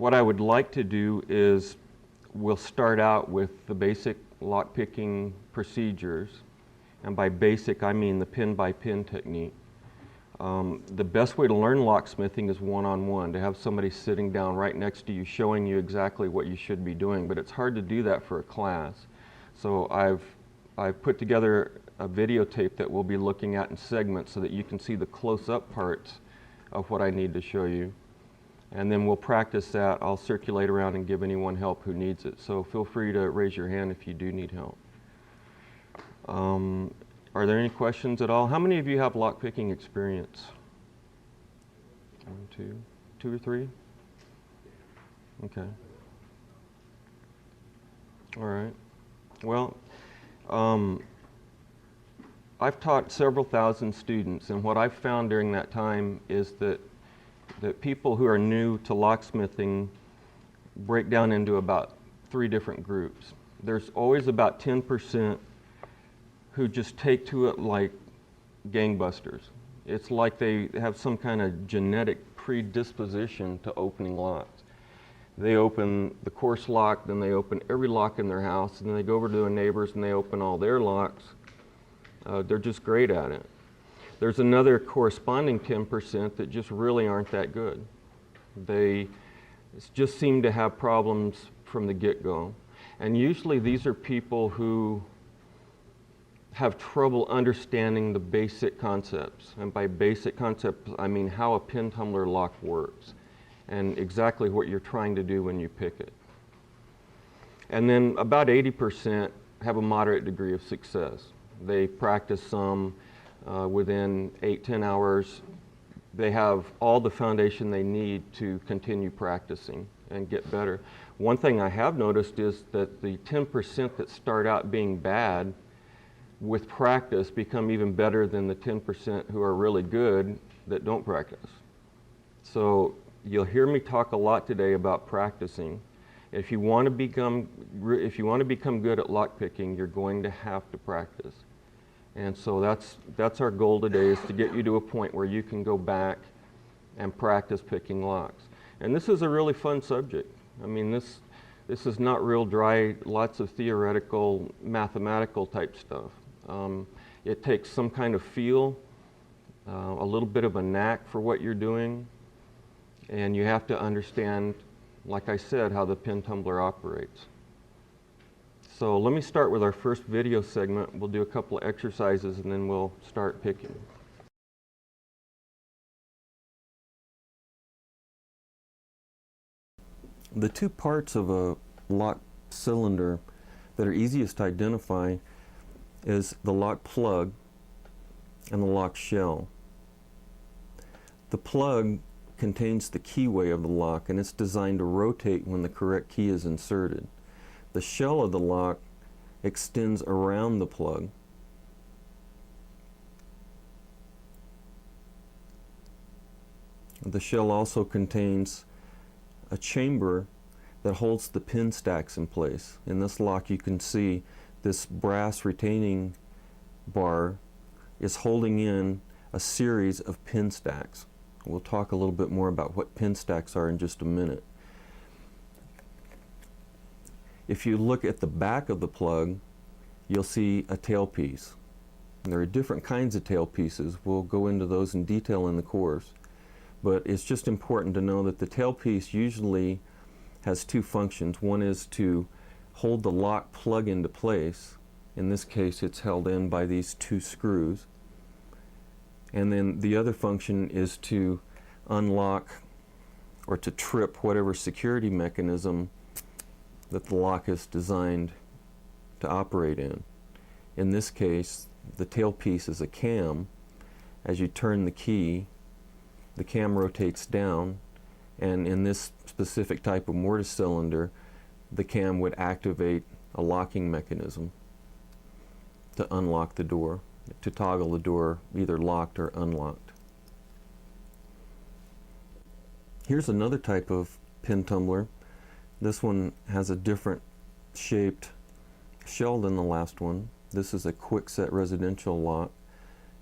What I would like to do is we'll start out with the basic lock-picking procedures, and by basic I mean the pin-by-pin technique. The best way to learn locksmithing is one-on-one, to have somebody sitting down right next to you showing you exactly what you should be doing, but it's hard to do that for a class. So I've put together a videotape that we'll be looking at in segments so that you can see the close-up parts of what I need to show you. And then we'll practice that. I'll circulate around and give anyone help who needs it. So feel free to raise your hand if you do need help. Are there any questions at all? How many of you have lockpicking experience? 1, 2 or 3? Okay. All right. Well, I've taught several thousand students, and what I've found during that time is that people who are new to locksmithing break down into about 3 different groups. There's always about 10% who just take to it like gangbusters. It's like they have some kind of genetic predisposition to opening locks. They open the course lock, then they open every lock in their house, and then they go over to their neighbors and they open all their locks. They're just great at it. There's another corresponding 10% that just really aren't that good. They just seem to have problems from the get-go. And usually these are people who have trouble understanding the basic concepts. And by basic concepts, I mean how a pin tumbler lock works and exactly what you're trying to do when you pick it. And then about 80% have a moderate degree of success. They practice some. Within 8-10 hours, they have all the foundation they need to continue practicing and get better. One thing I have noticed is that the 10% that start out being bad, with practice become even better than the 10% who are really good that don't practice. So you'll hear me talk a lot today about practicing. If you want to become good at lockpicking, you're going to have to practice. And so that's our goal today, is to get you to a point where you can go back and practice picking locks. And this is a really fun subject. I mean, this is not real dry, lots of theoretical, mathematical type stuff. It takes some kind of feel, a little bit of a knack for what you're doing, and you have to understand, like I said, how the pin tumbler operates. So let me start with our first video segment. We'll do a couple of exercises and then we'll start picking. The 2 parts of a lock cylinder that are easiest to identify is the lock plug and the lock shell. The plug contains the keyway of the lock, and it's designed to rotate when the correct key is inserted. The shell of the lock extends around the plug. The shell also contains a chamber that holds the pin stacks in place. In this lock you can see this brass retaining bar is holding in a series of pin stacks. We'll talk a little bit more about what pin stacks are in just a minute. If you look at the back of the plug, you'll see a tailpiece. And there are different kinds of tailpieces. We'll go into those in detail in the course. But it's just important to know that the tailpiece usually has 2 functions. One is to hold the lock plug into place. In this case, it's held in by these 2 screws. And then the other function is to unlock or to trip whatever security mechanism that the lock is designed to operate in. In this case, the tailpiece is a cam. As you turn the key, the cam rotates down, and in this specific type of mortise cylinder, the cam would activate a locking mechanism to unlock the door, to toggle the door either locked or unlocked. Here's another type of pin tumbler. This one has a different shaped shell than the last one. This is a Kwikset residential lock,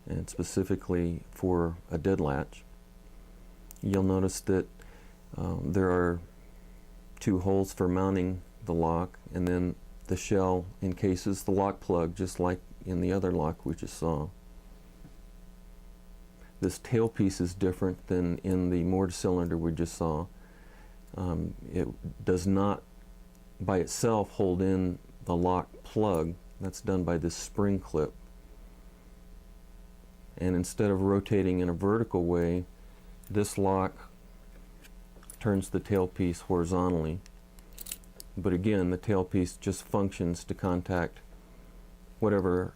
and specifically for a dead latch. You'll notice that there are two holes for mounting the lock, and then the shell encases the lock plug, just like in the other lock we just saw. This tailpiece is different than in the mortise cylinder we just saw. It does not by itself hold in the lock plug. That's done by this spring clip. And instead of rotating in a vertical way, this lock turns the tailpiece horizontally. But again, the tailpiece just functions to contact whatever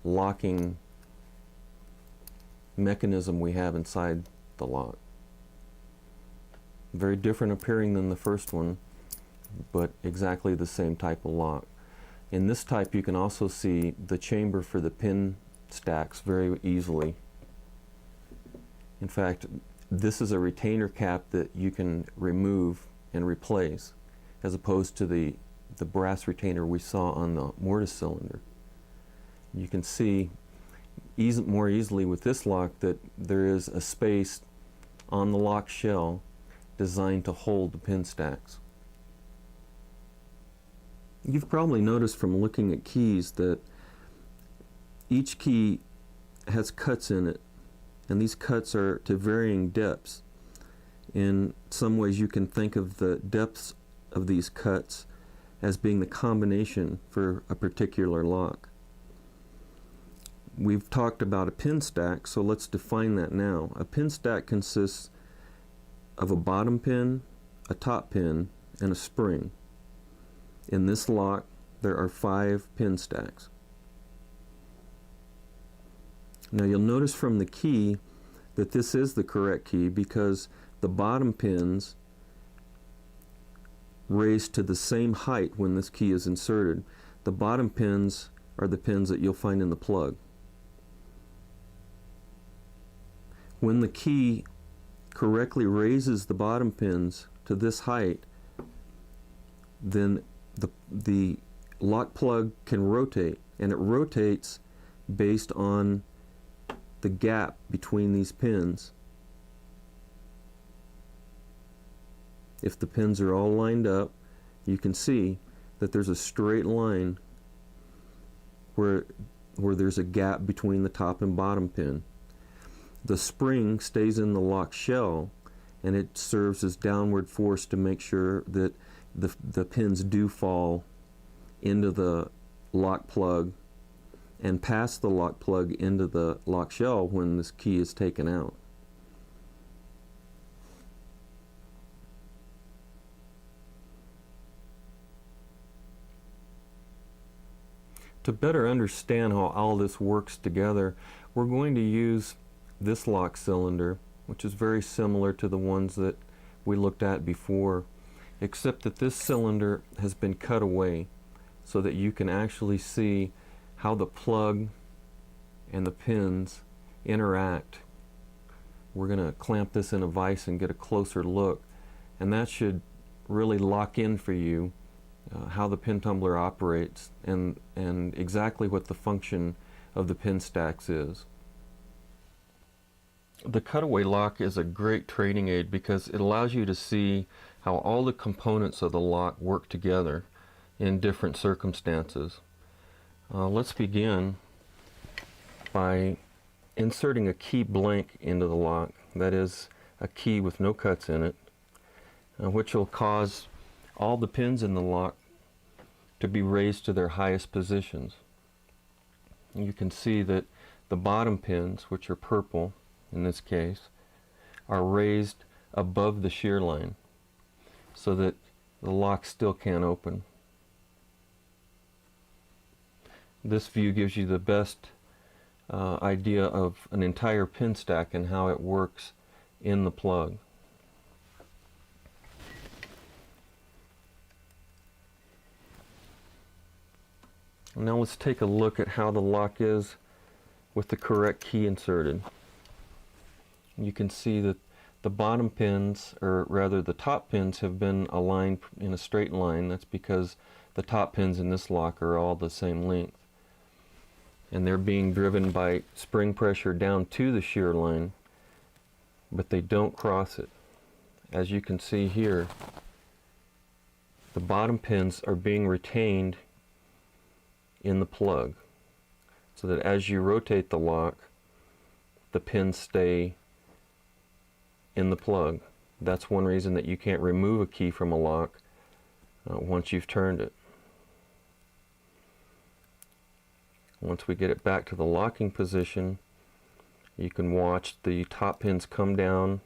locking mechanism we have inside the lock. Very different appearing than the first one, but exactly the same type of lock. In this type, you can also see the chamber for the pin stacks very easily. In fact, this is a retainer cap that you can remove and replace, as opposed to the brass retainer we saw on the mortise cylinder. You can see more easily with this lock that there is a space on the lock shell designed to hold the pin stacks. You've probably noticed from looking at keys that each key has cuts in it, and these cuts are to varying depths. In some ways, you can think of the depths of these cuts as being the combination for a particular lock. We've talked about a pin stack, so let's define that now. A pin stack consists of a bottom pin, a top pin, and a spring. In this lock, there are 5 pin stacks. Now you'll notice from the key that this is the correct key because the bottom pins raise to the same height when this key is inserted. The bottom pins are the pins that you'll find in the plug. When the key correctly raises the bottom pins to this height, then the lock plug can rotate, and it rotates based on the gap between these pins. If the pins are all lined up, you can see that there's a straight line where there's a gap between the top and bottom pin. The spring stays in the lock shell, and it serves as downward force to make sure that the pins do fall into the lock plug and pass the lock plug into the lock shell when this key is taken out. To better understand how all this works together, we're going to use this lock cylinder, which is very similar to the ones that we looked at before, except that this cylinder has been cut away so that you can actually see how the plug and the pins interact. We're going to clamp this in a vise and get a closer look, and that should really lock in for you how the pin tumbler operates and exactly what the function of the pin stacks is. The cutaway lock is a great training aid because it allows you to see how all the components of the lock work together in different circumstances. Let's begin by inserting a key blank into the lock, that is a key with no cuts in it, which will cause all the pins in the lock to be raised to their highest positions. You can see that the bottom pins, which are purple in this case, are raised above the shear line so that the lock still can't open. This view gives you the best idea of an entire pin stack and how it works in the plug. Now let's take a look at how the lock is with the correct key inserted. You can see that the bottom pins, or rather the top pins, have been aligned in a straight line. That's because the top pins in this lock are all the same length, and they're being driven by spring pressure down to the shear line, but they don't cross it. As you can see here, the bottom pins are being retained in the plug, so that as you rotate the lock, the pins stay in the plug. That's one reason that you can't remove a key from a lock once you've turned it. Once we get it back to the locking position, you can watch the top pins come down,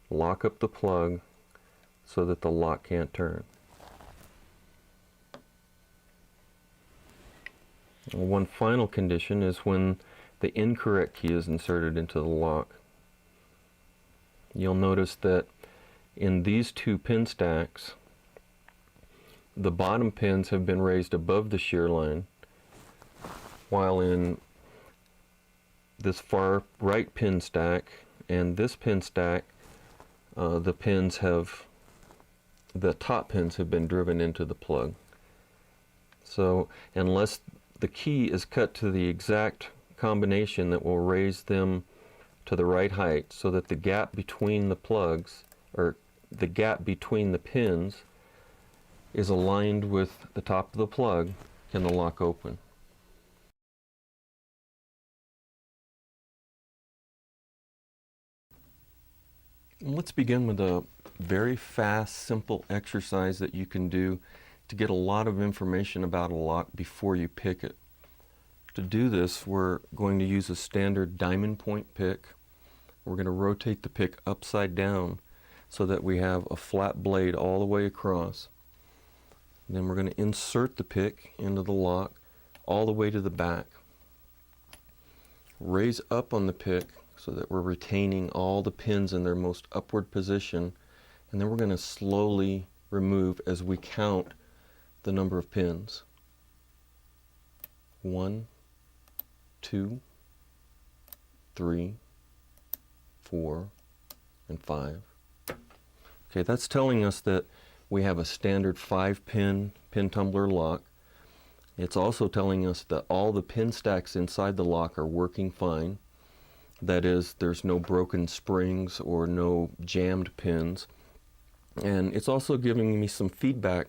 lock up the plug so that the lock can't turn. One final condition is when the incorrect key is inserted into the lock. You'll notice that in these two pin stacks, the bottom pins have been raised above the shear line, while in this far right pin stack and this pin stack, the top pins have been driven into the plug. So unless the key is cut to the exact combination that will raise them to the right height, so that the gap between the plugs, or the gap between the pins, is aligned with the top of the plug, can the lock open. Let's begin with a very fast, simple exercise that you can do to get a lot of information about a lock before you pick it. To do this, we're going to use a standard diamond point pick. We're going to rotate the pick upside down so that we have a flat blade all the way across. Then we're going to insert the pick into the lock all the way to the back. Raise up on the pick so that we're retaining all the pins in their most upward position, and then we're going to slowly remove as we count the number of pins. 1, 2, 3, 4, and 5. Okay, that's telling us that we have a standard 5-pin pin tumbler lock. It's also telling us that all the pin stacks inside the lock are working fine. That is, there's no broken springs or no jammed pins. And it's also giving me some feedback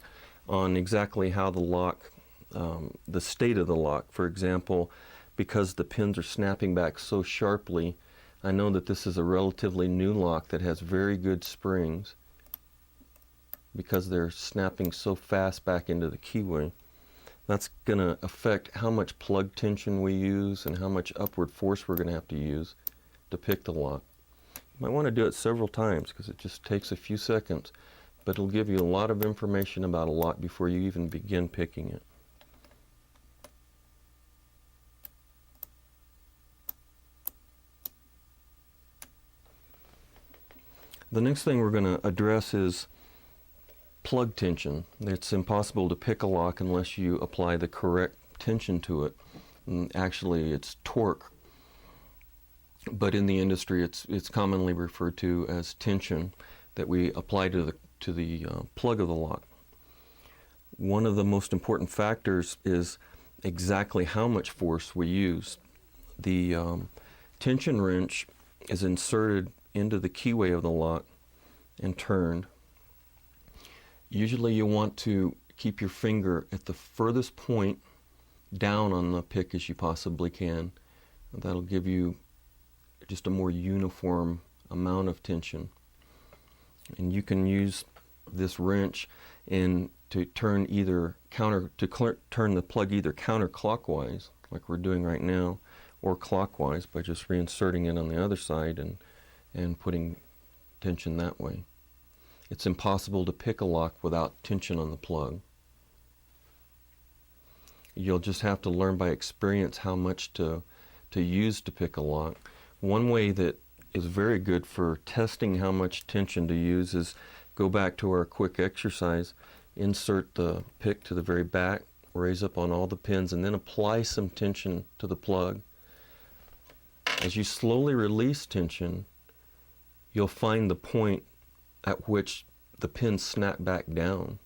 on exactly how the lock, the state of the lock. For example, because the pins are snapping back so sharply, I know that this is a relatively new lock that has very good springs because they're snapping so fast back into the keyway. That's going to affect how much plug tension we use and how much upward force we're going to have to use to pick the lock. You might want to do it several times because it just takes a few seconds, but it'll give you a lot of information about a lock before you even begin picking it. The next thing we're going to address is plug tension. It's impossible to pick a lock unless you apply the correct tension to it. And actually, it's torque, but in the industry, it's commonly referred to as tension that we apply to the plug of the lock. One of the most important factors is exactly how much force we use. The tension wrench is inserted into the keyway of the lock and turned. Usually you want to keep your finger at the furthest point down on the pick as you possibly can. That'll give you just a more uniform amount of tension. And you can use this wrench to turn turn the plug either counterclockwise, like we're doing right now, or clockwise by just reinserting it on the other side and putting tension that way. It's impossible to pick a lock without tension on the plug. You'll just have to learn by experience how much to use to pick a lock. One way that is very good for testing how much tension to use is go back to our quick exercise, insert the pick to the very back, raise up on all the pins, and then apply some tension to the plug. As you slowly release tension, you'll find the point at which the pins snap back down.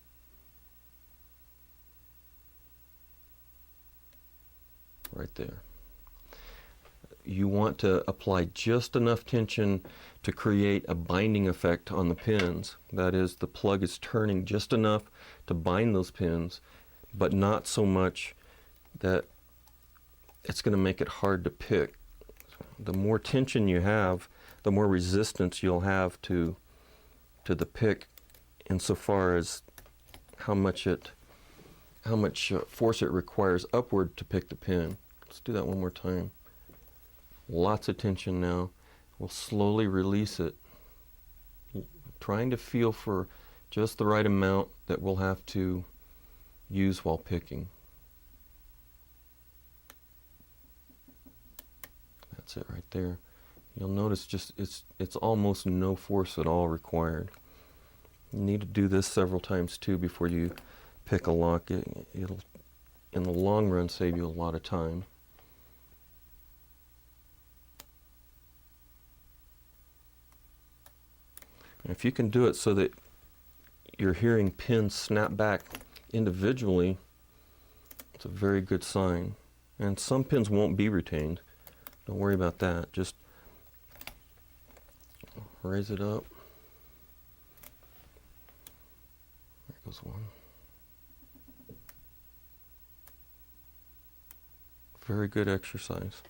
Right there. you want to apply just enough tension to create a binding effect on the pins. That is, the plug is turning just enough to bind those pins, but not so much that it's going to make it hard to pick. The more tension you have, the more resistance you'll have to the pick, insofar as how much force it requires upward to pick the pin. Let's do that one more time. Lots of tension now. We'll slowly release it, trying to feel for just the right amount that we'll have to use while picking. That's it right there. You'll notice just it's almost no force at all required. You need to do this several times too before you pick a lock. It'll, in the long run, save you a lot of time. And if you can do it so that you're hearing pins snap back individually, it's a very good sign. And some pins won't be retained. Don't worry about that. Just raise it up. There goes one. Very good exercise.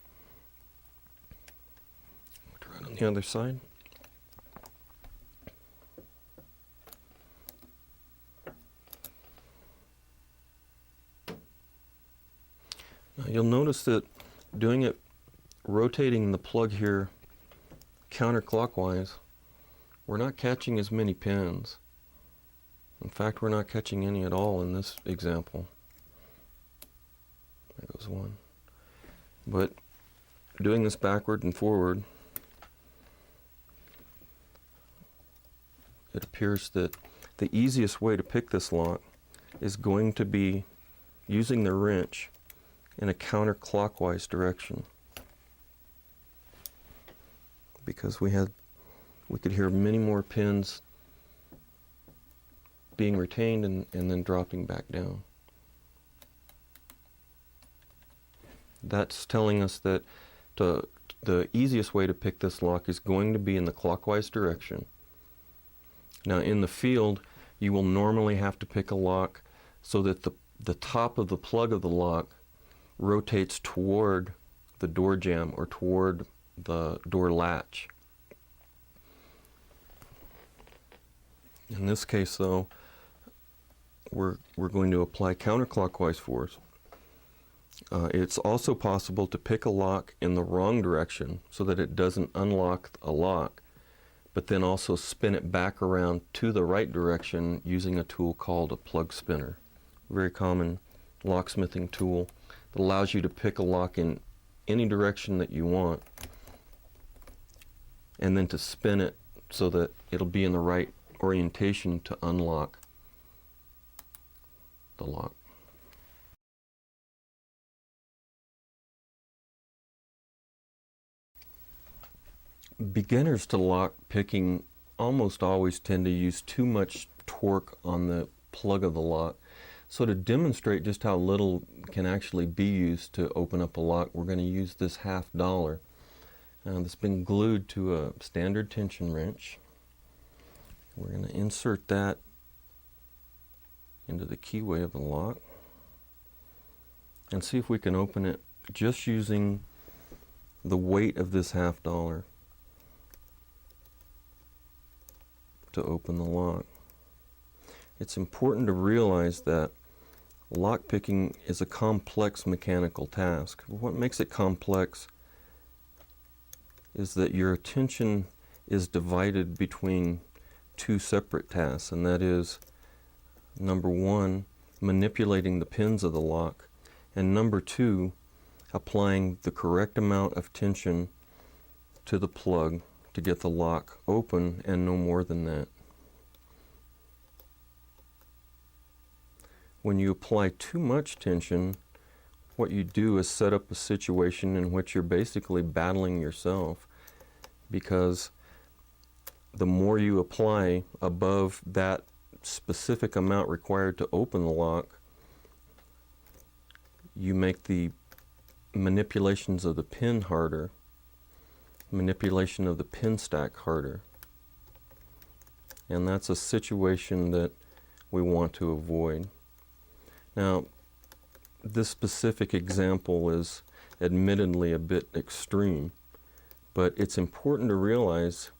Try it on the other side. Now you'll notice that doing it, rotating the plug here counterclockwise, we're not catching as many pins. In fact, we're not catching any at all in this example. There goes one. But doing this backward and forward, it appears that the easiest way to pick this lock is going to be using the wrench in a counterclockwise direction, because we could hear many more pins being retained and then dropping back down. That's telling us that the easiest way to pick this lock is going to be in the clockwise direction. Now in the field, you will normally have to pick a lock so that the top of the plug of the lock rotates toward the door jamb or toward the door latch. In this case though, we're going to apply counterclockwise force. It's also possible to pick a lock in the wrong direction so that it doesn't unlock a lock, but then also spin it back around to the right direction using a tool called a plug spinner. Very common locksmithing tool that allows you to pick a lock in any direction that you want and then to spin it so that it'll be in the right orientation to unlock the lock. Beginners to lock picking almost always tend to use too much torque on the plug of the lock. So to demonstrate just how little can actually be used to open up a lock, we're going to use this $1/2 that's been glued to a standard tension wrench. We're going to insert that into the keyway of the lock and see if we can open it just using the weight of this $1/2 to open the lock. It's important to realize that lock picking is a complex mechanical task. What makes it complex is that your attention is divided between two separate tasks, and that is, number one, manipulating the pins of the lock, and number two, applying the correct amount of tension to the plug to get the lock open, and no more than that. When you apply too much tension, what you do is set up a situation in which you're basically battling yourself, because the more you apply above that specific amount required to open the lock, you make the manipulations of the pin harder, manipulation of the pin stack harder. And that's a situation that we want to avoid. Now, this specific example is admittedly a bit extreme, but it's important to realize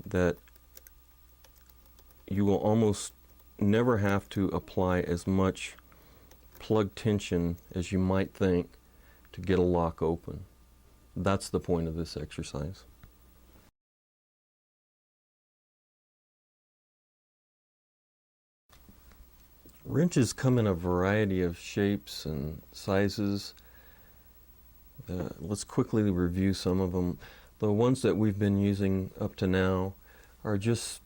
that you will almost never have to apply as much plug tension as you might think to get a lock open. That's the point of this exercise. Wrenches come in a variety of shapes and sizes. Let's quickly review some of them. The ones that we've been using up to now are just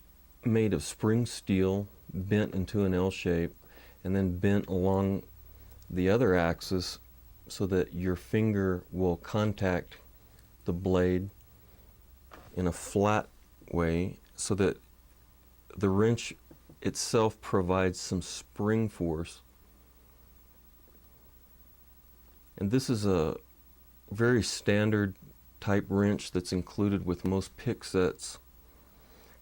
made of spring steel, bent into an L shape, and then bent along the other axis so that your finger will contact the blade in a flat way so that the wrench itself provides some spring force. And this is a very standard type wrench that's included with most pick sets,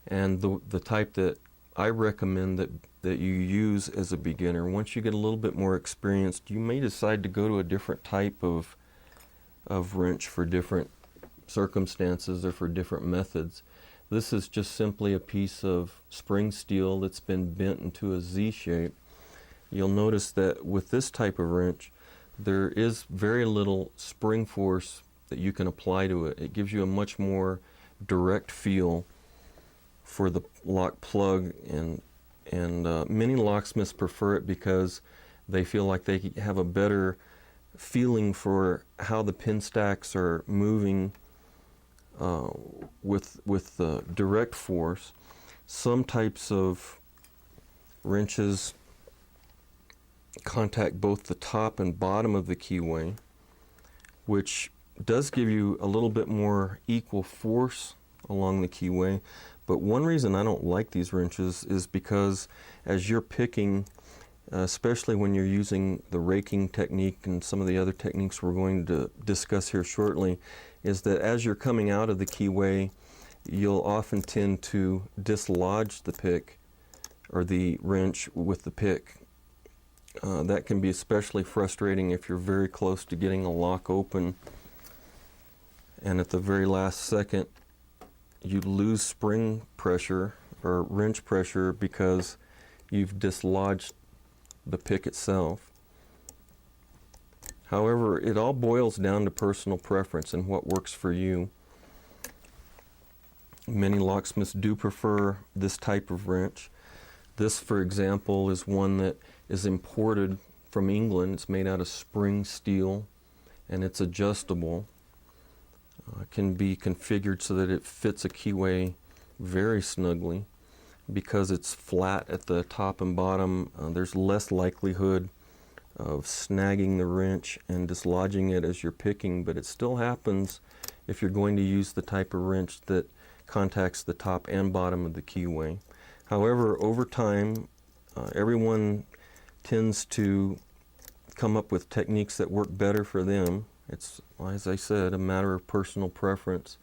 and the type that I recommend that you use as a beginner. Once you get a little bit more experienced, you may decide to go to a different type of wrench for different circumstances or for different methods. This is just simply a piece of spring steel that's been bent into a Z shape. You'll notice that with this type of wrench, there is very little spring force that you can apply to it. It gives you a much more direct feel for the lock plug, and many locksmiths prefer it because they feel like they have a better feeling for how the pin stacks are moving with direct force. Some types of wrenches contact both the top and bottom of the keyway, which does give you a little bit more equal force along the keyway. But one reason I don't like these wrenches is because as you're picking, especially when you're using the raking technique and some of the other techniques we're going to discuss here shortly, is that as you're coming out of the keyway, you'll often tend to dislodge the pick or the wrench with the pick. That can be especially frustrating if you're very close to getting a lock open, and at the very last second you lose spring pressure or wrench pressure because you've dislodged the pick itself. However, it all boils down to personal preference and what works for you. Many locksmiths do prefer this type of wrench. This, for example, is one that is imported from England. It's made out of spring steel and it's adjustable. It can be configured so that it fits a keyway very snugly. Because it's flat at the top and bottom, there's less likelihood of snagging the wrench and dislodging it as you're picking, but it still happens if you're going to use the type of wrench that contacts the top and bottom of the keyway. However, over time, everyone tends to come up with techniques that work better for them. It's, as I said, a matter of personal preference.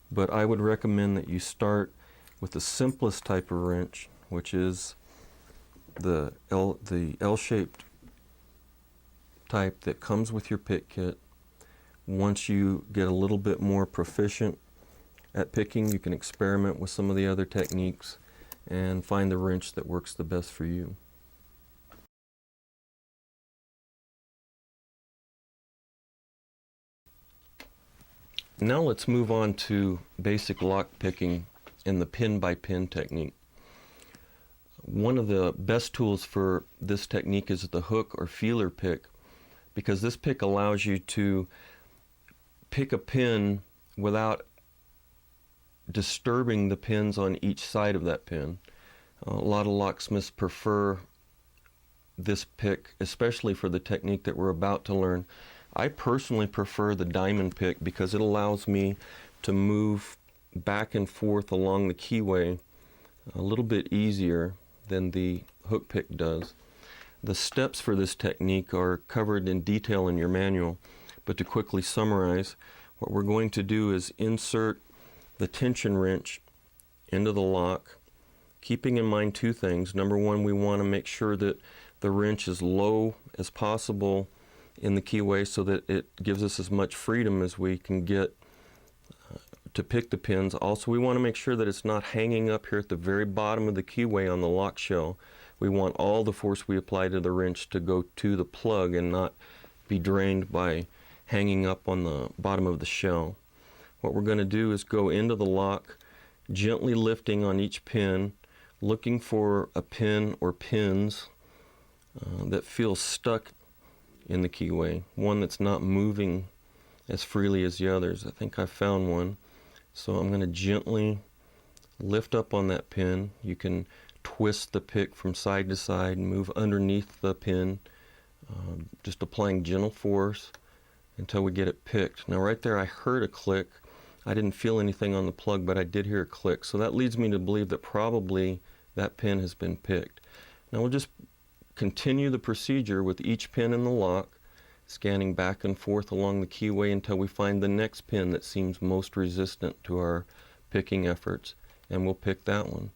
But I would recommend that you start with the simplest type of wrench, which is the L-shaped type that comes with your pick kit. Once you get a little bit more proficient at picking, you can experiment with some of the other techniques and find the wrench that works the best for you. Now let's move on to basic lock picking in the pin-by-pin technique. One of the best tools for this technique is the hook or feeler pick, because this pick allows you to pick a pin without disturbing the pins on each side of that pin. A lot of locksmiths prefer this pick, especially for the technique that we're about to learn. I personally prefer the diamond pick because it allows me to move back and forth along the keyway a little bit easier than the hook pick does. The steps for this technique are covered in detail in your manual, but to quickly summarize, What we're going to do is insert the tension wrench into the lock, keeping in mind two things. Number one, we want to make sure that the wrench is low as possible in the keyway so that it gives us as much freedom as we can get to pick the pins. Also, we want to make sure that it's not hanging up here at the very bottom of the keyway on the lock shell. We want all the force we apply to the wrench to go to the plug and not be drained by hanging up on the bottom of the shell. What we're going to do is go into the lock, gently lifting on each pin, looking for a pin or pins that feels stuck in the keyway, one that's not moving as freely as the others. I think I found one. So I'm going to gently lift up on that pin. You can twist the pick from side to side and move underneath the pin, just applying gentle force until we get it picked. Now right there I heard a click. I didn't feel anything on the plug, but I did hear a click. So that leads me to believe that probably that pin has been picked. Now we'll just continue the procedure with each pin in the lock, scanning back and forth along the keyway until we find the next pin that seems most resistant to our picking efforts, and we'll pick that one.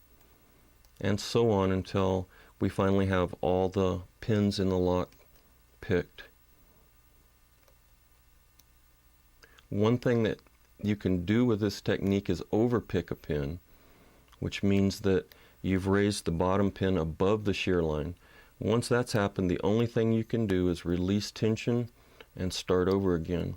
And so on until we finally have all the pins in the lock picked. One thing that you can do with this technique is overpick a pin, which means that you've raised the bottom pin above the shear line. Once that's happened, the only thing you can do is release tension and start over again.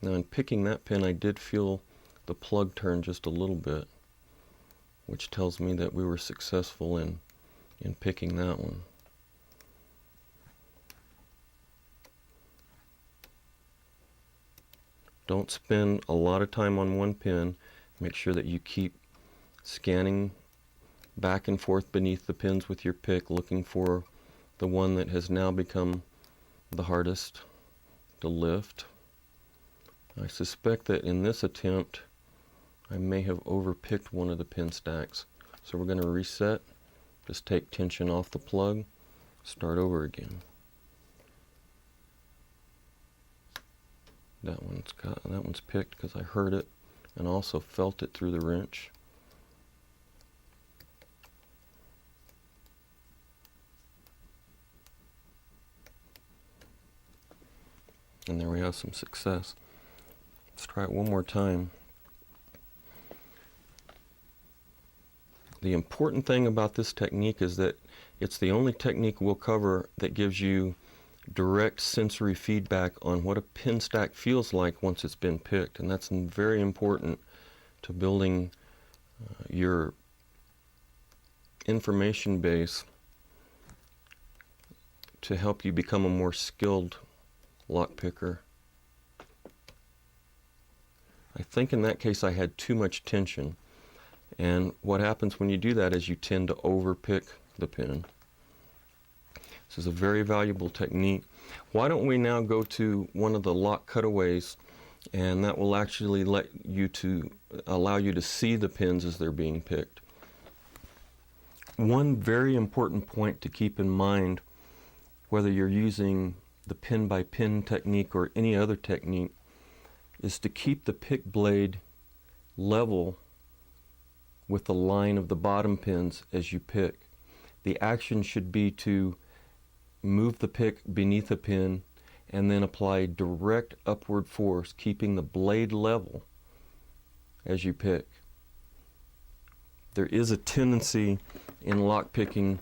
Now in picking that pin, I did feel the plug turn just a little bit, which tells me that we were successful in picking that one. Don't spend a lot of time on one pin. Make sure that you keep scanning back and forth beneath the pins with your pick, looking for the one that has now become the hardest to lift. I suspect that in this attempt I may have overpicked one of the pin stacks. So we're going to reset, just take tension off the plug, start over again. That one's picked because I heard it and also felt it through the wrench. And there we have some success. Let's try it one more time. The important thing about this technique is that it's the only technique we'll cover that gives you direct sensory feedback on what a pin stack feels like once it's been picked, and that's very important to building your information base to help you become a more skilled lock picker. I think in that case I had too much tension, and what happens when you do that is you tend to overpick the pin. This is a very valuable technique. Why don't we now go to one of the lock cutaways, and that will actually allow you to see the pins as they're being picked. One very important point to keep in mind, whether you're using the pin by pin technique or any other technique, is to keep the pick blade level with the line of the bottom pins as you pick. The action should be to move the pick beneath a pin and then apply direct upward force, keeping the blade level as you pick. There is a tendency in lock picking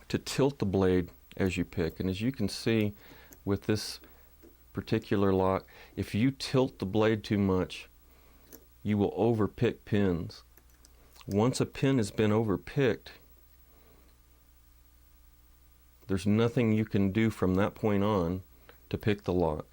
to tilt the blade as you pick, and as you can see with this particular lock, if you tilt the blade too much, you will overpick pins. Once a pin has been overpicked, there's nothing you can do from that point on to pick the lock.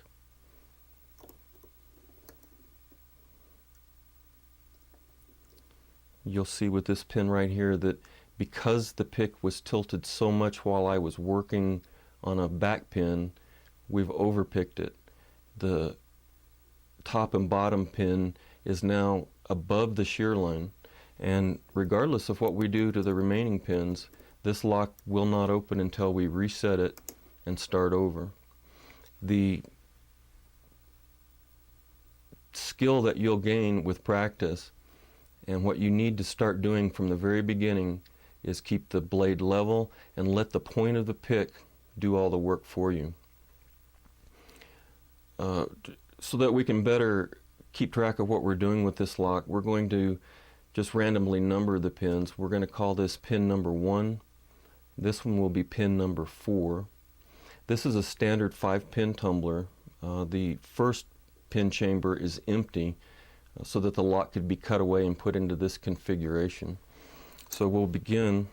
You'll see with this pin right here that because the pick was tilted so much while I was working on a back pin, we've overpicked it. The top and bottom pin is now above the shear line, And regardless of what we do to the remaining pins, this lock will not open until we reset it and start over. The skill that you'll gain with practice, and what you need to start doing from the very beginning, is keep the blade level and let the point of the pick do all the work for you. So that we can better keep track of what we're doing with this lock, we're going to just randomly number the pins. We're going to call this pin number 1. This one will be pin number 4. This is a standard 5-pin tumbler. The first pin chamber is empty so that the lock could be cut away and put into this configuration. So we'll begin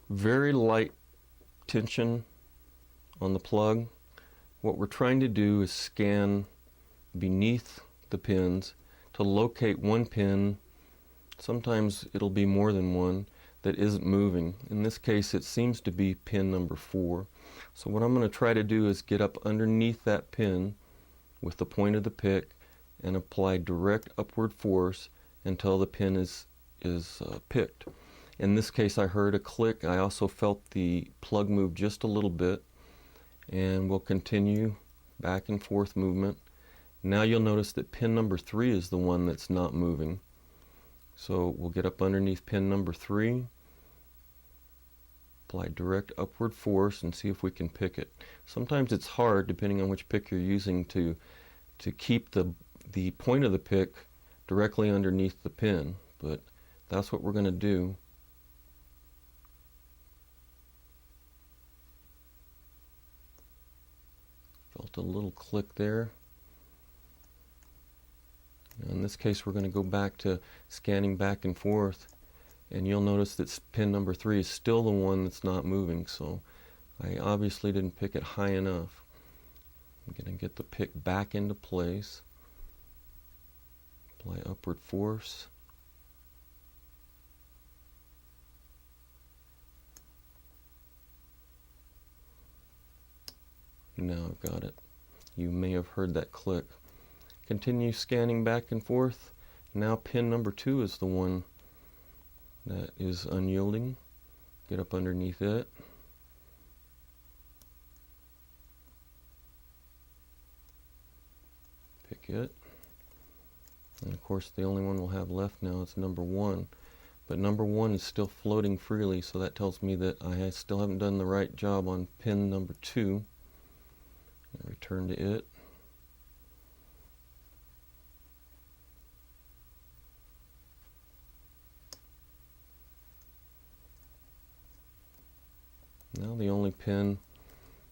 very light tension on the plug. What we're trying to do is scan beneath the pins to locate one pin. Sometimes it'll be more than one that isn't moving. In this case, it seems to be pin number 4. So what I'm going to try to do is get up underneath that pin with the point of the pick and apply direct upward force until the pin is picked. In this case, I heard a click. I also felt the plug move just a little bit, and we'll continue back and forth movement. Now you'll notice that pin number 3 is the one that's not moving. So we'll get up underneath pin number 3, apply direct upward force, and see if we can pick it. Sometimes it's hard, depending on which pick you're using, to keep the point of the pick directly underneath the pin, but that's what we're going to do. Felt a little click there. In this case, we're going to go back to scanning back and forth, and you'll notice that pin number 3 is still the one that's not moving, so I obviously didn't pick it high enough. I'm going to get the pick back into place, apply upward force. Now I've got it. You may have heard that click. Continue scanning back and forth. Now pin number 2 is the one that is unyielding. Get up underneath it. Pick it. And of course the only one we'll have left now is number 1. But number 1 is still floating freely, so that tells me that I still haven't done the right job on pin number 2. And return to it. Now the only pin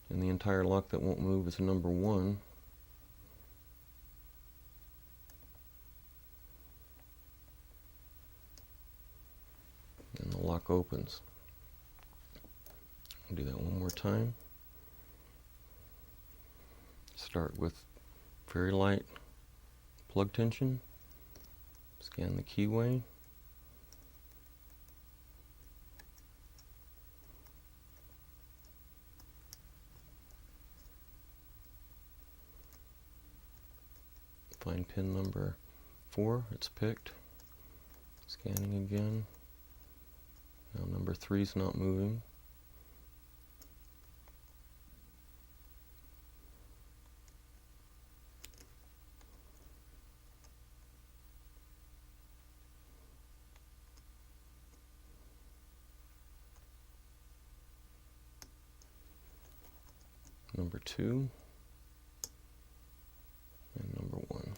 in the entire lock that won't move is number 1. And the lock opens. I'll do that one more time. Start with very light plug tension. Scan the keyway. Find pin number 4, it's picked. Scanning again. Now number 3 is not moving. Number 2. And number 1.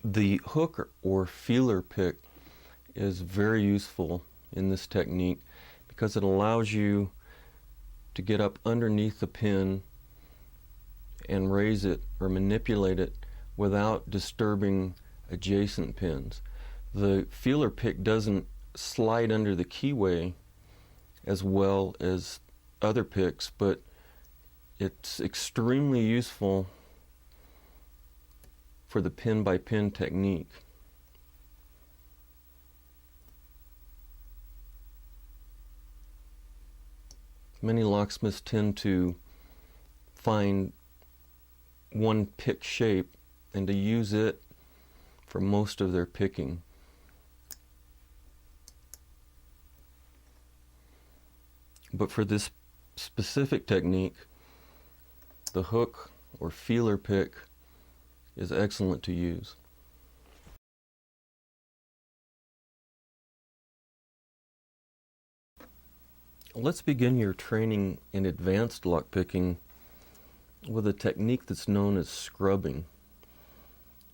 The hook or feeler pick is very useful in this technique because it allows you to get up underneath the pin and raise it or manipulate it without disturbing adjacent pins. The feeler pick doesn't slide under the keyway as well as other picks, but it's extremely useful for the pin by pin technique. Many locksmiths tend to find one pick shape and to use it for most of their picking. But for this specific technique, the hook or feeler pick is excellent to use. Let's begin your training in advanced lockpicking with a technique that's known as scrubbing.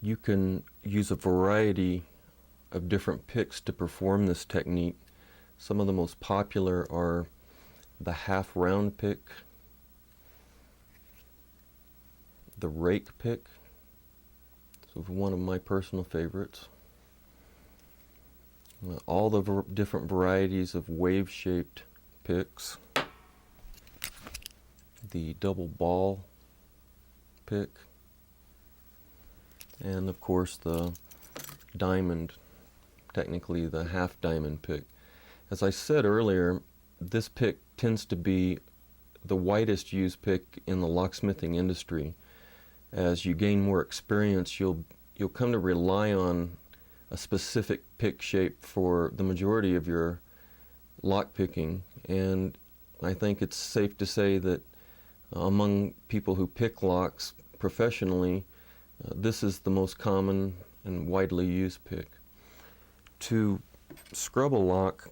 You can use a variety of different picks to perform this technique. Some of the most popular are the half round pick, the rake pick, so one of my personal favorites, all the different varieties of wave-shaped picks, the double ball pick, and of course the diamond, technically the half diamond pick. As I said earlier, this pick tends to be the widest used pick in the locksmithing industry. As you gain more experience, you'll come to rely on a specific pick shape for the majority of your lock picking, and I think it's safe to say that among people who pick locks professionally, this is the most common and widely used pick. To scrub a lock,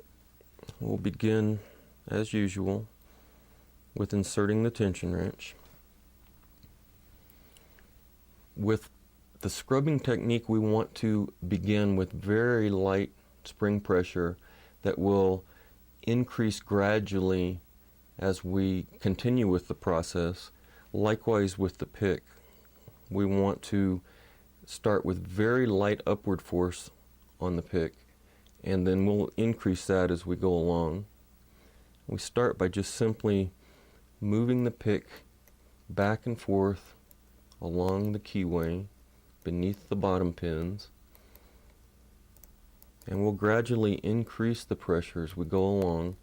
we'll begin as usual with inserting the tension wrench. With the scrubbing technique, we want to begin with very light spring pressure that will increase gradually as we continue with the process. Likewise with the pick, we want to start with very light upward force on the pick, and then we'll increase that as we go along. We start by just simply moving the pick back and forth along the keyway beneath the bottom pins, and we'll gradually increase the pressure as we go along,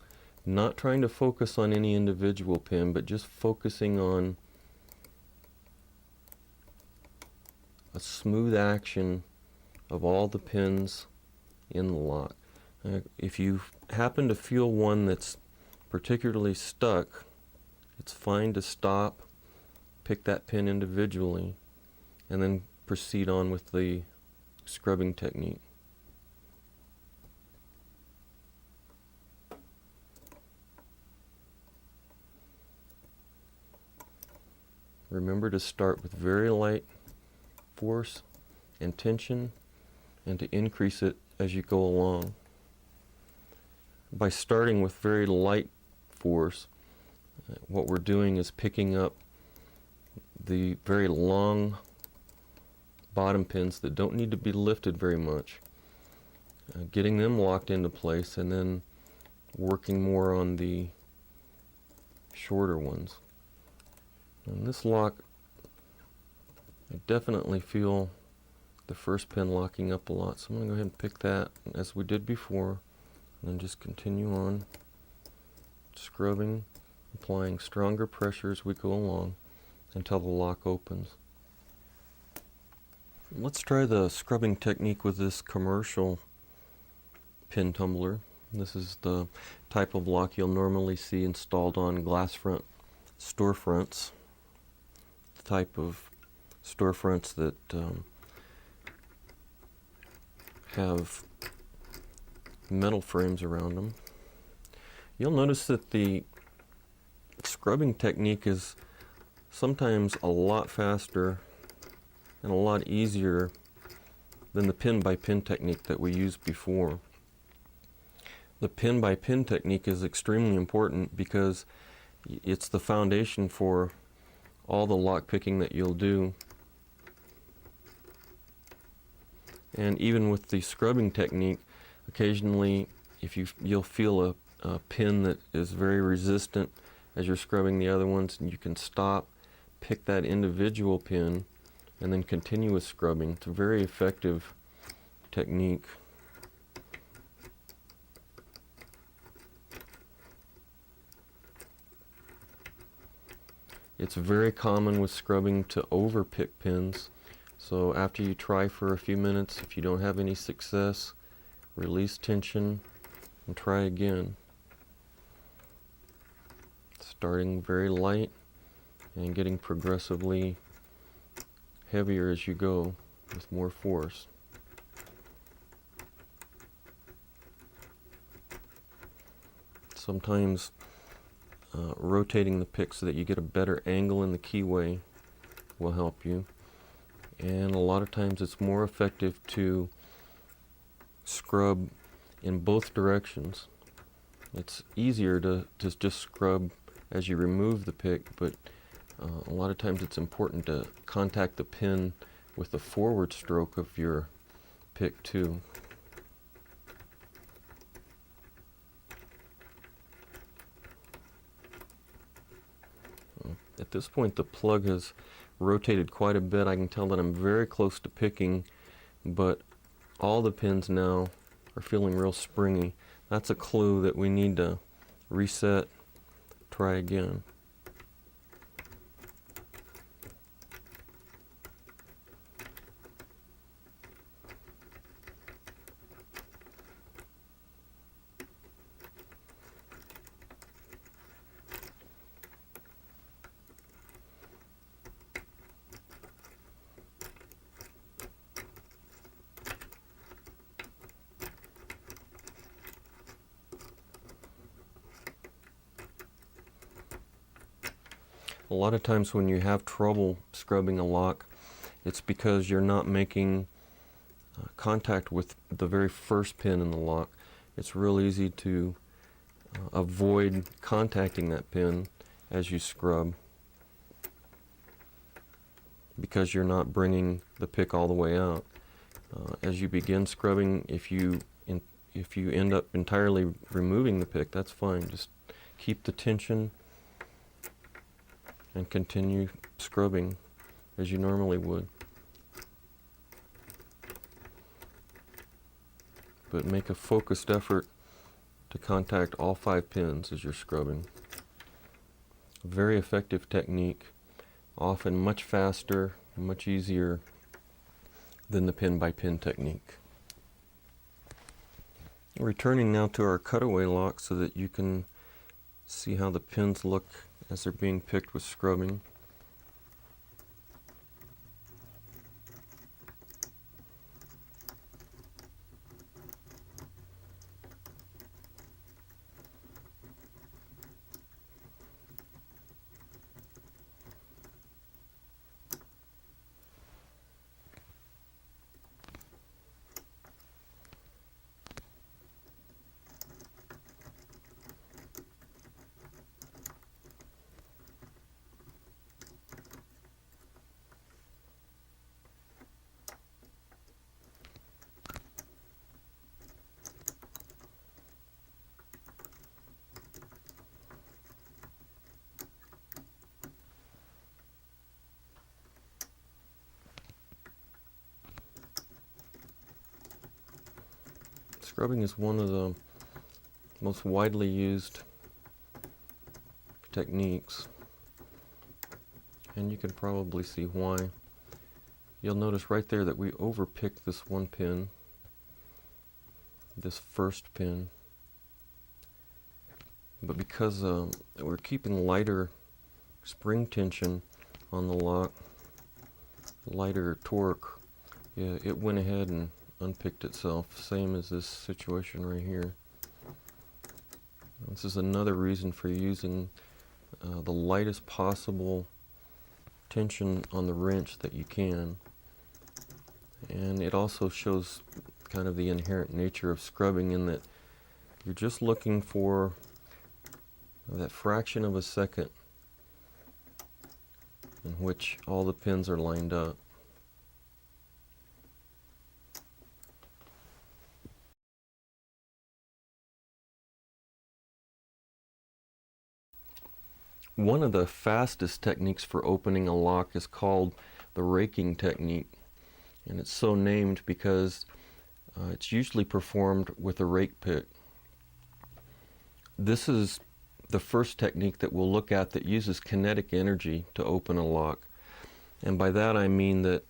not trying to focus on any individual pin, but just focusing on a smooth action of all the pins in the lock. If you happen to feel one that's particularly stuck, it's fine to stop, pick that pin individually, and then proceed on with the scrubbing technique. Remember to start with very light force and tension, and to increase it as you go along. By starting with very light force, what we're doing is picking up the very long bottom pins that don't need to be lifted very much, getting them locked into place, and then working more on the shorter ones. In this lock, I definitely feel the first pin locking up a lot, so I'm going to go ahead and pick that as we did before, and then just continue on scrubbing, applying stronger pressure as we go along until the lock opens. Let's try the scrubbing technique with this commercial pin tumbler. This is the type of lock you'll normally see installed on glass front storefronts, the type of storefronts that have metal frames around them. You'll notice that the scrubbing technique is sometimes a lot faster and a lot easier than the pin by pin technique that we used before. The pin by pin technique is extremely important because it's the foundation for all the lock picking that you'll do. And even with the scrubbing technique, occasionally you'll feel a pin that is very resistant as you're scrubbing the other ones, and you can stop, pick that individual pin, and then continue with scrubbing. It's a very effective technique. It's very common with scrubbing to overpick pins. So after you try for a few minutes, if you don't have any success, release tension and try again. Starting very light and getting progressively heavier as you go with more force. Sometimes rotating the pick so that you get a better angle in the keyway will help you. And a lot of times it's more effective to scrub in both directions. It's easier to just scrub as you remove the pick, but a lot of times it's important to contact the pin with the forward stroke of your pick too. At this point the plug has rotated quite a bit. I can tell that I'm very close to picking, but all the pins now are feeling real springy. That's a clue that we need to reset, try again. A lot of times when you have trouble scrubbing a lock, it's because you're not making contact with the very first pin in the lock. It's real easy to avoid contacting that pin as you scrub because you're not bringing the pick all the way out. As you begin scrubbing, if you end up entirely removing the pick, that's fine. Just keep the tension and continue scrubbing as you normally would. But make a focused effort to contact all 5 pins as you're scrubbing. A very effective technique, often much faster, much easier than the pin by pin technique. Returning now to our cutaway lock so that you can see how the pins look as they're being picked with scrubbing. Scrubbing is one of the most widely used techniques, and you can probably see why. You'll notice right there that we overpicked this one pin, this first pin, but because we're keeping lighter spring tension on the lock, lighter torque, it went ahead and unpicked itself, same as this situation right here. This is another reason for using the lightest possible tension on the wrench that you can. And it also shows kind of the inherent nature of scrubbing in that you're just looking for that fraction of a second in which all the pins are lined up. One of the fastest techniques for opening a lock is called the raking technique, and it's so named because it's usually performed with a rake pick. This is the first technique that we'll look at that uses kinetic energy to open a lock. And by that I mean that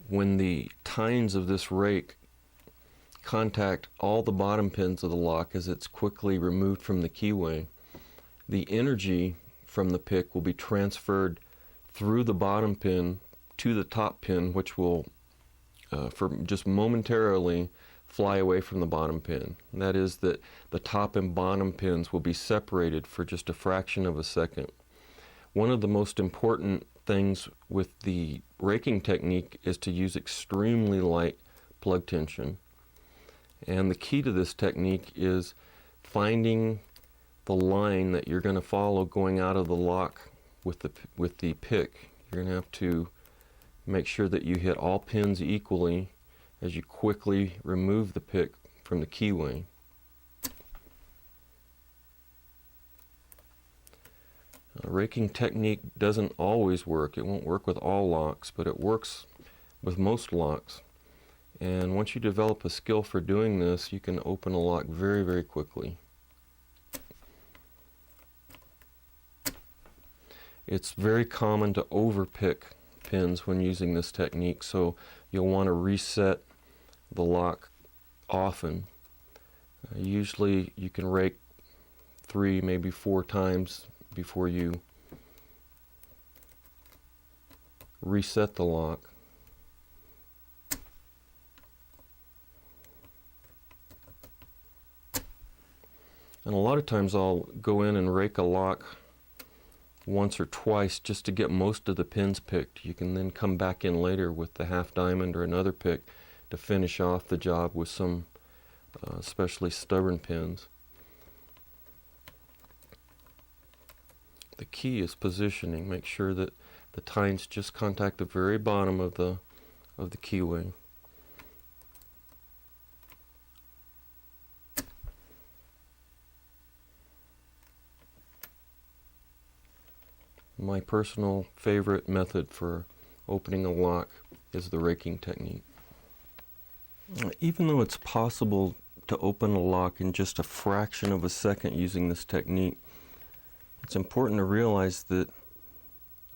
when the tines of this rake contact all the bottom pins of the lock as it's quickly removed from the keyway, the energy from the pick will be transferred through the bottom pin to the top pin, which will, for just momentarily, fly away from the bottom pin. And that is that the top and bottom pins will be separated for just a fraction of a second. One of the most important things with the raking technique is to use extremely light plug tension. And the key to this technique is finding the line that you're going to follow going out of the lock with the pick. You're going to have to make sure that you hit all pins equally as you quickly remove the pick from the keyway. Raking technique doesn't always work. It won't work with all locks, but it works with most locks. And once you develop a skill for doing this, you can open a lock very, very quickly. It's very common to overpick pins when using this technique, so you'll want to reset the lock often. Usually you can rake 3, maybe 4 times before you reset the lock. And a lot of times I'll go in and rake a lock once or twice just to get most of the pins picked. You can then come back in later with the half diamond or another pick to finish off the job with some especially stubborn pins. The key is positioning. Make sure that the tines just contact the very bottom of the keyway. My personal favorite method for opening a lock is the raking technique. Even though it's possible to open a lock in just a fraction of a second using this technique, it's important to realize that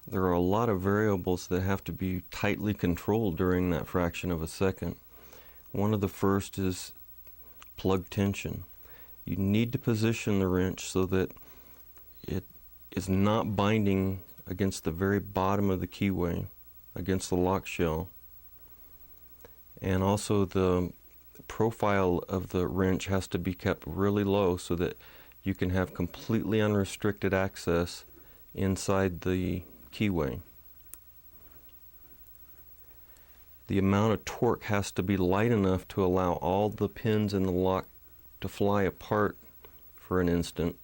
there are a lot of variables that have to be tightly controlled during that fraction of a second. One of the first is plug tension. You need to position the wrench so that it is not binding against the very bottom of the keyway, against the lock shell. And also the profile of the wrench has to be kept really low so that you can have completely unrestricted access inside the keyway. The amount of torque has to be light enough to allow all the pins in the lock to fly apart for an instant,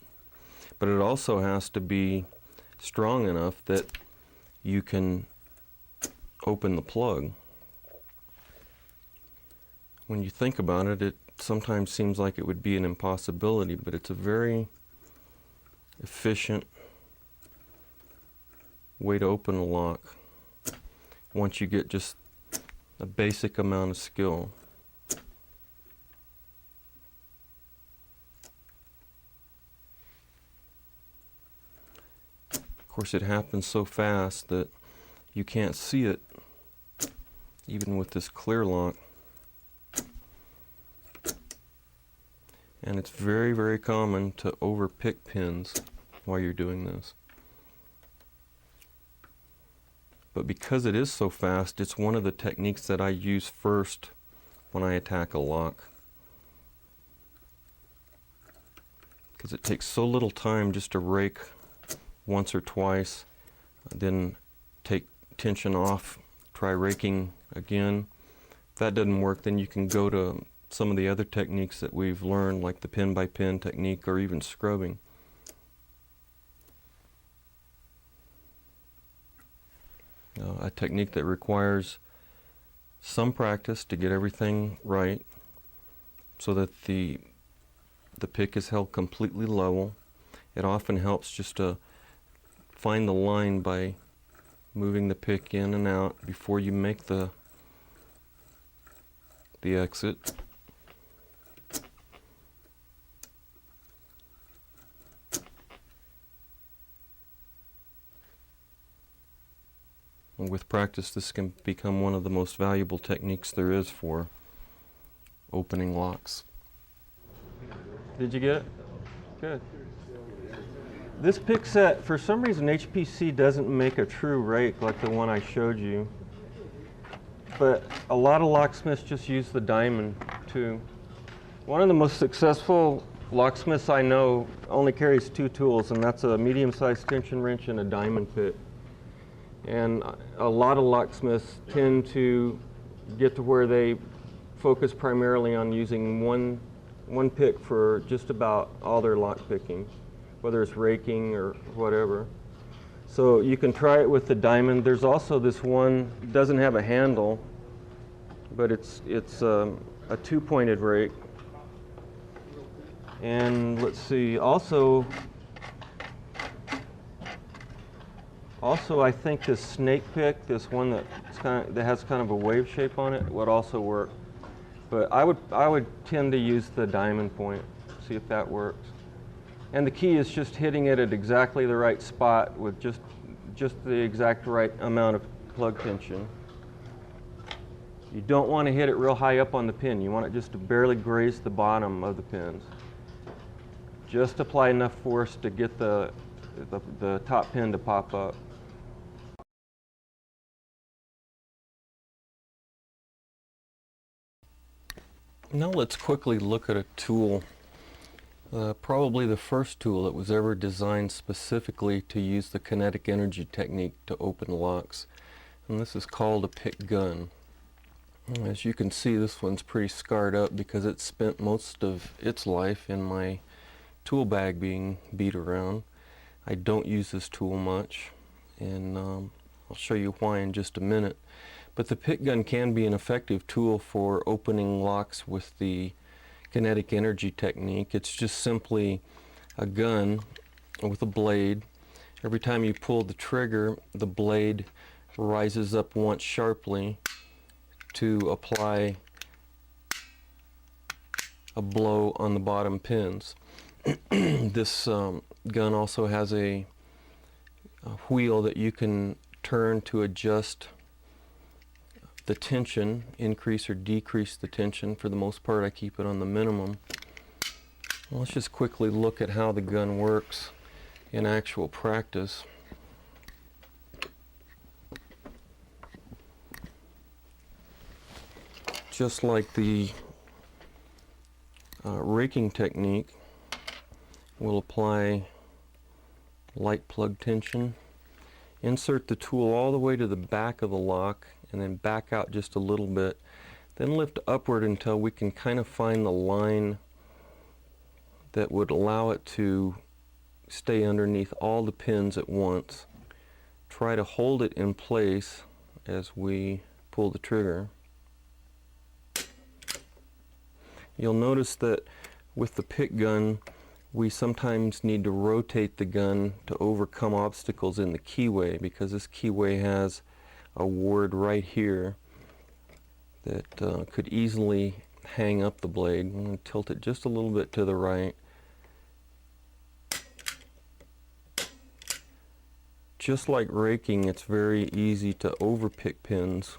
but it also has to be strong enough that you can open the plug. When you think about it, it sometimes seems like it would be an impossibility, but it's a very efficient way to open a lock once you get just a basic amount of skill. Of course, it happens so fast that you can't see it even with this clear lock. And it's very, very common to overpick pins while you're doing this. But because it is so fast, it's one of the techniques that I use first when I attack a lock. Because it takes so little time just to rake once or twice, then take tension off, try raking again. If that doesn't work, then you can go to some of the other techniques that we've learned, like the pin by pin technique or even scrubbing. A technique that requires some practice to get everything right so that the pick is held completely level. It often helps just to find the line by moving the pick in and out before you make the exit. And with practice, this can become one of the most valuable techniques there is for opening locks. Did you get it? Good. This pick set, for some reason, HPC doesn't make a true rake like the one I showed you. But a lot of locksmiths just use the diamond too. One of the most successful locksmiths I know only carries 2 tools, and that's a medium-sized tension wrench and a diamond pit. And a lot of locksmiths tend to get to where they focus primarily on using one pick for just about all their lock picking, whether it's raking or whatever. So you can try it with the diamond. There's also this one, doesn't have a handle, but it's a 2-pointed rake. And let's see, also I think this snake pick, this one that has kind of a wave shape on it, would also work. But I would tend to use the diamond point, see if that works. And the key is just hitting it at exactly the right spot with just the exact right amount of plug tension. You don't want to hit it real high up on the pin. You want it just to barely graze the bottom of the pins. Just apply enough force to get the top pin to pop up. Now let's quickly look at a tool, probably the first tool that was ever designed specifically to use the kinetic energy technique to open locks. And this is called a pick gun. As you can see, this one's pretty scarred up because it spent most of its life in my tool bag being beat around. I don't use this tool much, and I'll show you why in just a minute. But the pick gun can be an effective tool for opening locks with the kinetic energy technique. It's just simply a gun with a blade. Every time you pull the trigger, the blade rises up once sharply to apply a blow on the bottom pins. This gun also has a wheel that you can turn to adjust the tension, increase or decrease the tension. For the most part, I keep it on the minimum. Well, let's just quickly look at how the gun works in actual practice. Just like the raking technique, we'll apply light plug tension, insert the tool all the way to the back of the lock, and then back out just a little bit, then lift upward until we can kind of find the line that would allow it to stay underneath all the pins at once. Try to hold it in place as we pull the trigger. You'll notice that with the pick gun, we sometimes need to rotate the gun to overcome obstacles in the keyway, because this keyway has a ward right here that could easily hang up the blade. I'm going to tilt it just a little bit to the right. Just like raking, it's very easy to overpick pins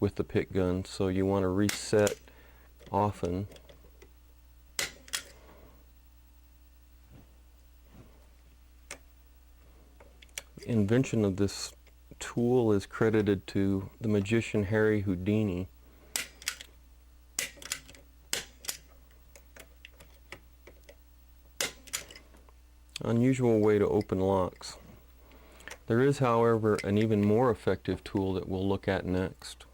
with the pick gun, so you want to reset often. The invention of this tool is credited to the magician Harry Houdini. Unusual way to open locks. There is, however, an even more effective tool that we'll look at next.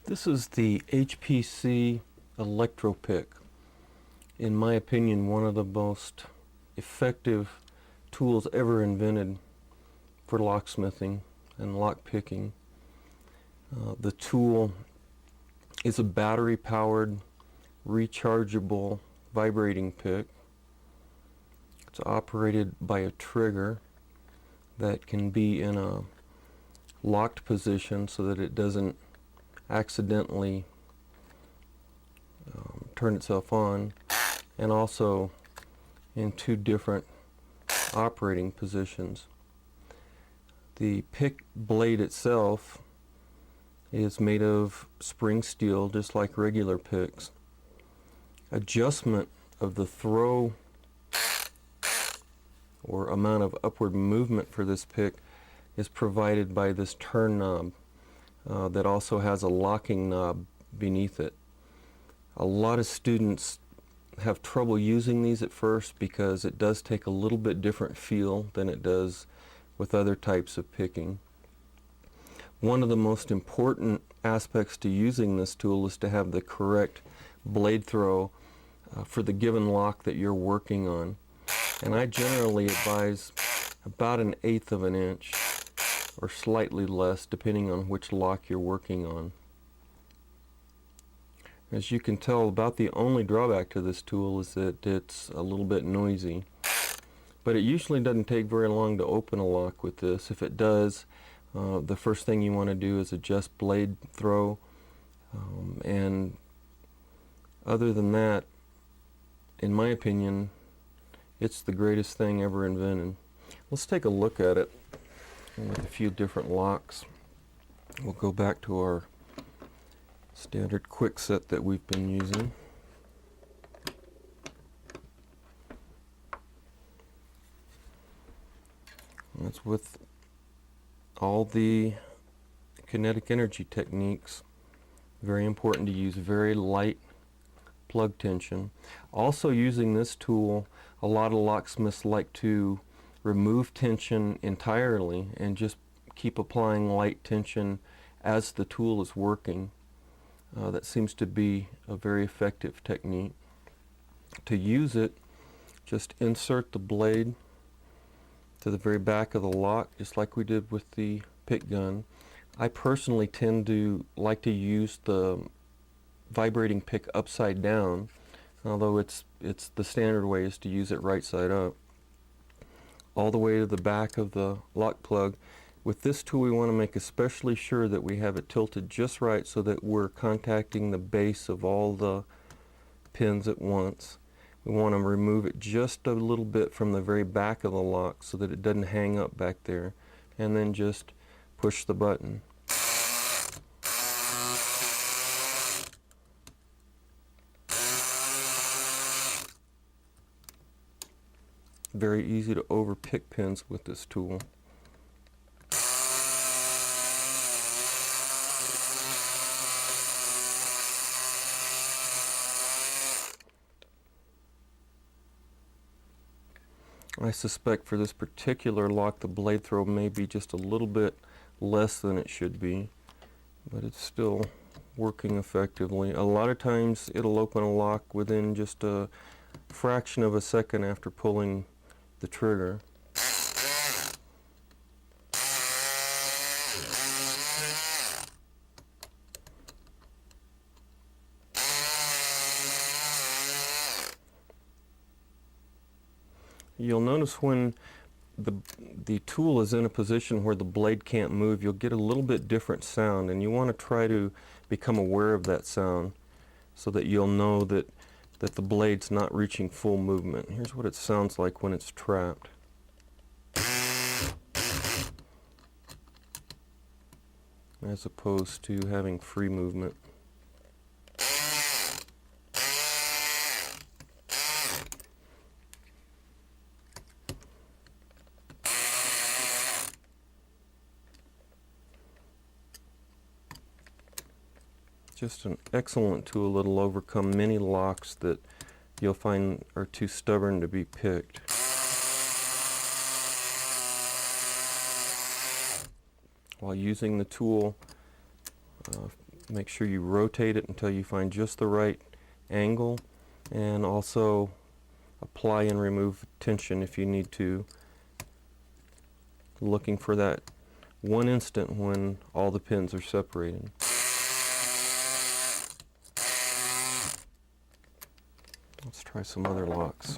This is the HPC Electropick. In my opinion, one of the most effective tools ever invented for locksmithing and lock picking. The tool is a battery-powered, rechargeable, vibrating pick. It's operated by a trigger that can be in a locked position so that it doesn't accidentally turn itself on, and also in two different operating positions. The pick blade itself is made of spring steel, just like regular picks. Adjustment of the throw or amount of upward movement for this pick is provided by this turn knob that also has a locking knob beneath it. A lot of students have trouble using these at first because it does take a little bit different feel than it does with other types of picking. One of the most important aspects to using this tool is to have the correct blade throw for the given lock that you're working on. And I generally advise about 1/8 of an inch or slightly less depending on which lock you're working on. As you can tell, about the only drawback to this tool is that it's a little bit noisy. But it usually doesn't take very long to open a lock with this. If it does, the first thing you want to do is adjust blade throw. And other than that, in my opinion, it's the greatest thing ever invented. Let's take a look at it with a few different locks. We'll go back to our standard quick set that we've been using. That's with all the kinetic energy techniques. Very important to use very light plug tension. Also, using this tool, a lot of locksmiths like to remove tension entirely and just keep applying light tension as the tool is working. That seems to be a very effective technique. To use it, just insert the blade to the very back of the lock, just like we did with the pick gun. I personally tend to like to use the vibrating pick upside down, although it's the standard way is to use it right side up. All the way to the back of the lock plug. With this tool, we want to make especially sure that we have it tilted just right so that we're contacting the base of all the pins at once. We want to remove it just a little bit from the very back of the lock so that it doesn't hang up back there, and then just push the button. Very easy to overpick pins with this tool. I suspect for this particular lock the blade throw may be just a little bit less than it should be, but it's still working effectively. A lot of times it'll open a lock within just a fraction of a second after pulling the trigger. You'll notice when the tool is in a position where the blade can't move, you'll get a little bit different sound, and you want to try to become aware of that sound so that you'll know that the blade's not reaching full movement. Here's what it sounds like when it's trapped. As opposed to having free movement. Just an excellent tool that'll overcome many locks that you'll find are too stubborn to be picked. While using the tool, make sure you rotate it until you find just the right angle, and also apply and remove tension if you need to, looking for that one instant when all the pins are separated. Let's try some other locks.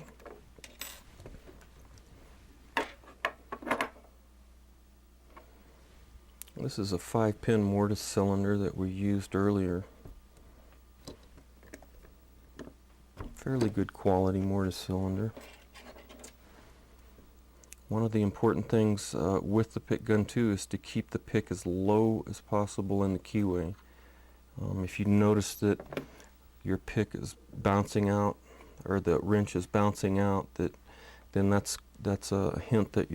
This is a 5-pin mortise cylinder that we used earlier. Fairly good quality mortise cylinder. One of the important things with the pick gun too is to keep the pick as low as possible in the keyway. If you notice that your pick is bouncing out, or the wrench is bouncing out, then that's a hint that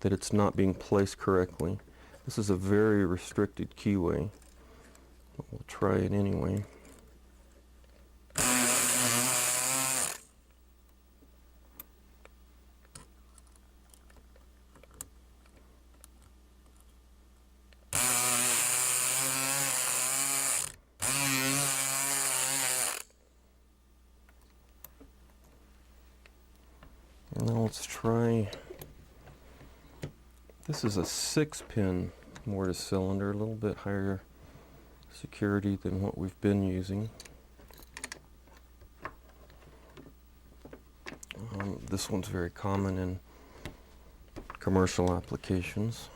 it's not being placed correctly. This is a very restricted keyway, but we'll try it anyway. And then let's try, this is a 6-pin mortise cylinder, a little bit higher security than what we've been using. This one's very common in commercial applications.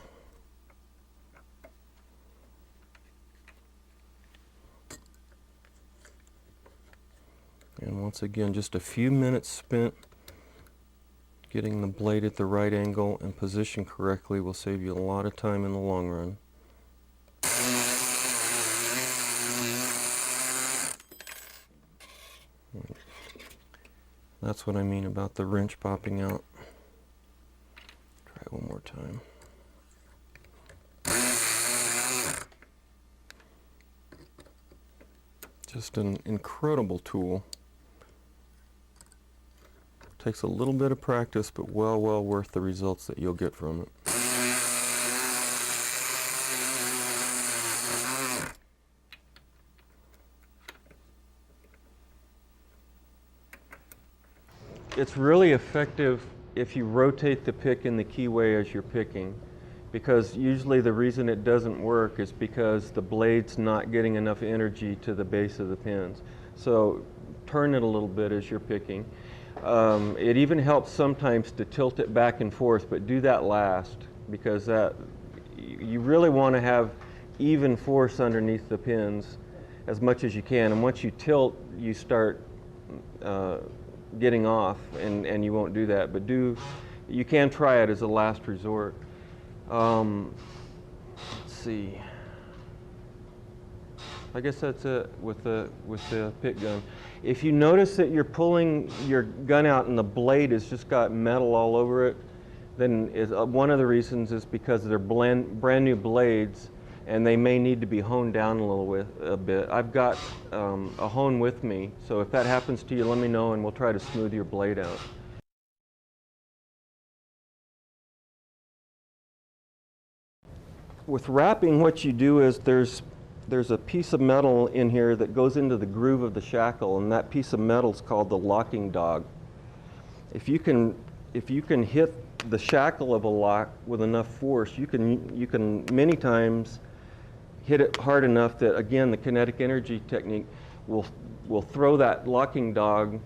And once again, just a few minutes spent getting the blade at the right angle and positioned correctly will save you a lot of time in the long run. That's what I mean about the wrench popping out. Try it one more time. Just an incredible tool. Takes a little bit of practice, but well worth the results that you'll get from it. It's really effective if you rotate the pick in the keyway as you're picking, because usually the reason it doesn't work is because the blade's not getting enough energy to the base of the pins. So turn it a little bit as you're picking. It even helps sometimes to tilt it back and forth, but do that last, because you really want to have even force underneath the pins as much as you can. And once you tilt, you start getting off, and you won't do that. But you can try it as a last resort. Let's see. I guess that's it with the pick gun. If you notice that you're pulling your gun out and the blade has just got metal all over it, then one of the reasons is because they're brand new blades, and they may need to be honed down a bit. I've got a hone with me, so if that happens to you, let me know and we'll try to smooth your blade out. With wrapping, what you do is there's a piece of metal in here that goes into the groove of the shackle, and that piece of metal is called the locking dog. If you can hit the shackle of a lock with enough force, you can many times hit it hard enough that, again, the kinetic energy technique will throw that locking dog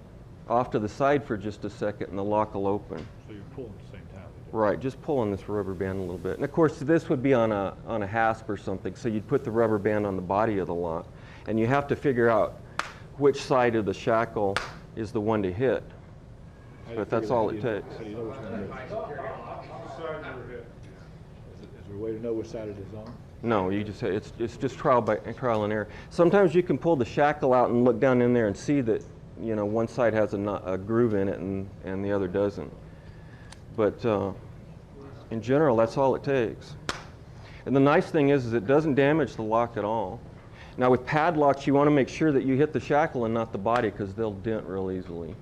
off to the side for just a second, and the lock will open. So you're pulling at the same time? Right, just pulling this rubber band a little bit. And of course, this would be on a hasp or something, so you'd put the rubber band on the body of the lock, and you have to figure out which side of the shackle is the one to hit. But that's all it takes. So you know which one it is? Is there a way to know which side it is on? No, it's just trial and error. Sometimes you can pull the shackle out and look down in there and see that, you know, one side has a groove in it and the other doesn't. But in general, that's all it takes. And the nice thing is it doesn't damage the lock at all. Now with padlocks, you want to make sure that you hit the shackle and not the body, because they'll dent real easily.